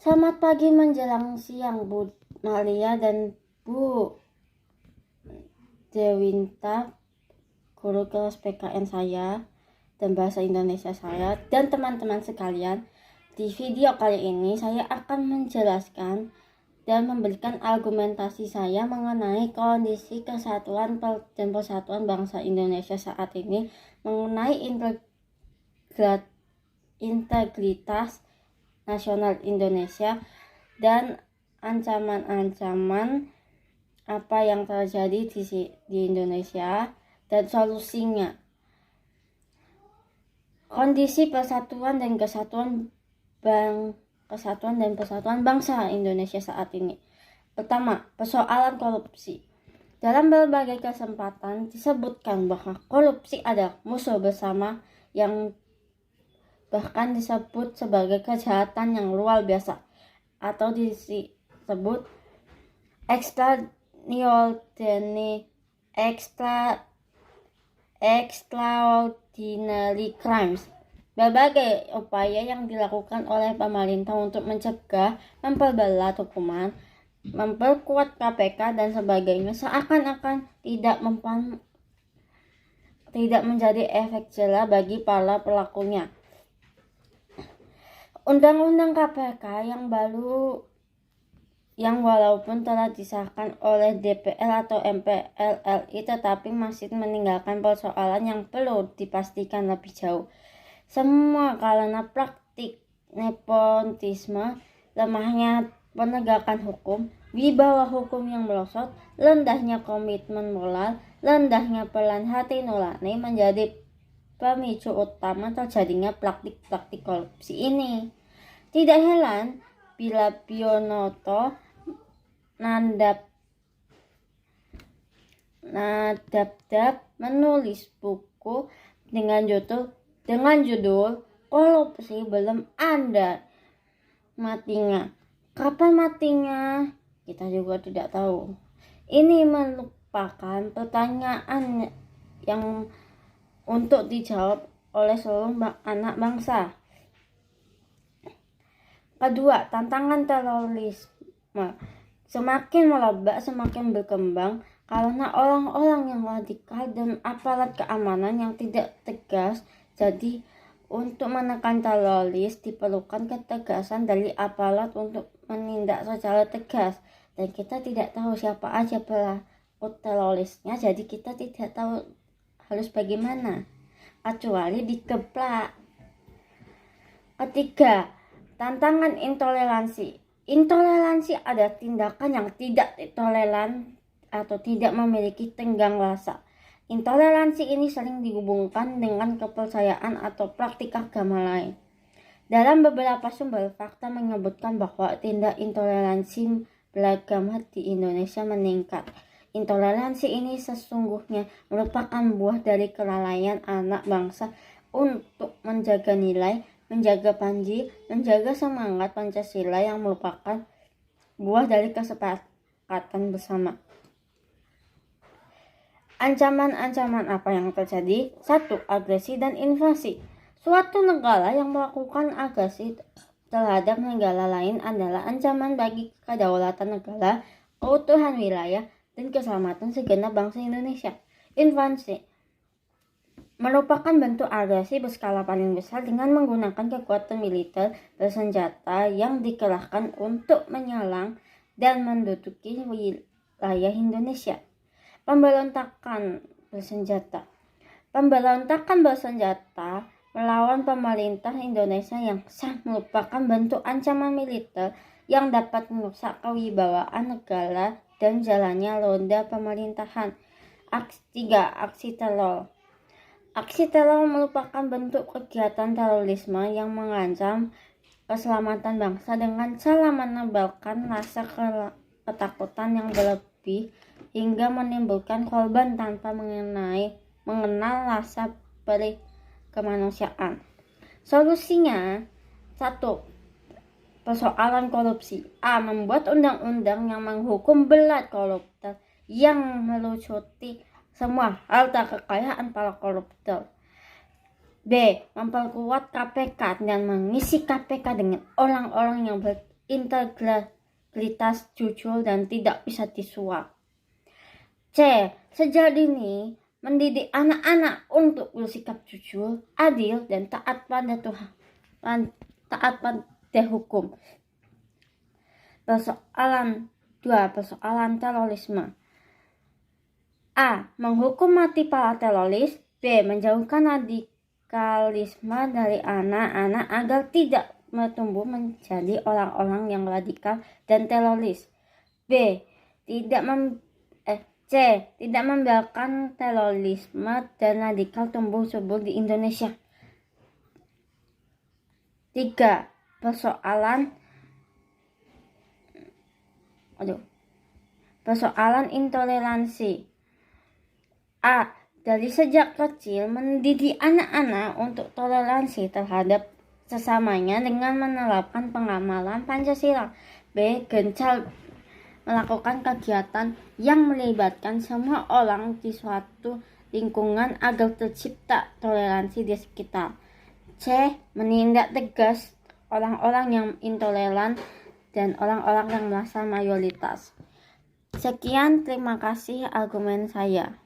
Selamat pagi menjelang siang, Bu Nalia dan Bu Dewinta, guru kelas PKN saya dan bahasa Indonesia saya, dan teman-teman sekalian. Di video kali ini saya akan menjelaskan dan memberikan argumentasi saya mengenai kondisi kesatuan dan persatuan bangsa Indonesia saat ini, mengenai integritas nasional Indonesia dan ancaman-ancaman apa yang terjadi di Indonesia dan solusinya. Kondisi persatuan dan kesatuan bangsa Indonesia saat ini. Pertama, persoalan korupsi. Dalam berbagai kesempatan disebutkan bahwa korupsi adalah musuh bersama yang bahkan disebut sebagai kejahatan yang luar biasa atau disebut extraordinary crimes. Berbagai upaya yang dilakukan oleh pemerintah untuk mencegah, memperberat hukuman, memperkuat KPK dan sebagainya seakan-akan tidak menjadi efek jera bagi para pelakunya. Undang-undang KPK yang walaupun telah disahkan oleh DPR atau MPR RI tetapi masih meninggalkan persoalan yang perlu dipastikan lebih jauh. Semua karena praktik nepotisme, lemahnya penegakan hukum, wibawa hukum yang merosot, rendahnya komitmen moral, rendahnya peran hati nurani menjadi pemicu utama terjadinya praktik-praktik korupsi ini. Tidak heran bila Bionoto Nadabdab menulis buku dengan judul Korupsi Belum Ada Matinya. Kapan matinya? Kita juga tidak tahu. Ini merupakan pertanyaan yang untuk dijawab oleh seluruh anak bangsa. Kedua, tantangan terorisme semakin merebak, semakin berkembang karena orang-orang yang radikal dan aparat keamanan yang tidak tegas. Jadi, untuk menekan teroris diperlukan ketegasan dari aparat untuk menindak secara tegas. Dan kita tidak tahu siapa aja pelaku terorisnya, jadi kita tidak tahu harus bagaimana, kecuali dikeplak. Ketiga, tantangan intoleransi. Intoleransi adalah tindakan yang tidak toleran atau tidak memiliki tenggang rasa. Intoleransi ini sering dihubungkan dengan kepercayaan atau praktik agama lain. Dalam beberapa sumber, fakta menyebutkan bahwa tindak intoleransi beragama di Indonesia meningkat. Intoleransi ini sesungguhnya merupakan buah dari kelalaian anak bangsa untuk menjaga nilai, menjaga panji, menjaga semangat Pancasila yang merupakan buah dari kesepakatan bersama. Ancaman-ancaman apa yang terjadi? 1. Agresi dan invasi. Suatu negara yang melakukan agresi terhadap negara lain adalah ancaman bagi kedaulatan negara, keutuhan wilayah, dan keselamatan segenap bangsa Indonesia. Invasi merupakan bentuk agresi berskala paling besar dengan menggunakan kekuatan militer bersenjata yang dikerahkan untuk menyerang dan menduduki wilayah Indonesia. Pemberontakan bersenjata melawan pemerintah Indonesia yang sah merupakan bentuk ancaman militer yang dapat merusak kewibawaan negara dan jalannya roda pemerintahan. 3. Aksi teror. Aksi teror merupakan bentuk kegiatan terorisme yang mengancam keselamatan bangsa dengan cara menebalkan rasa ketakutan yang berlebih hingga menimbulkan korban tanpa mengenal rasa kemanusiaan. Solusinya, 1. Persoalan korupsi. A. Membuat undang-undang yang menghukum berat koruptor yang melucuti semua harta kekayaan para koruptor. B. Memperkuat KPK dan mengisi KPK dengan orang-orang yang integritas, jujur, dan tidak bisa disuap. C. Sejak dini mendidik anak-anak untuk bersikap jujur, adil, dan taat pada Tuhan, taat pada hukum. Persoalan 2. Persoalan terorisme. A. Menghukum mati para teroris. B. Menjauhkan radikalisme dari anak-anak agar tidak bertumbuh menjadi orang-orang yang radikal dan teroris. B. C. Tidak membiarkan terorisme dan radikal tumbuh subur di Indonesia. 3. Persoalan intoleransi. A. Dari sejak kecil mendidik anak-anak untuk toleransi terhadap sesamanya dengan menerapkan pengamalan Pancasila. B. Gencar melakukan kegiatan yang melibatkan semua orang di suatu lingkungan agar tercipta toleransi di sekitar. C. Menindak tegas orang-orang yang intoleran dan orang-orang yang merasa mayoritas. Sekian, terima kasih argumen saya.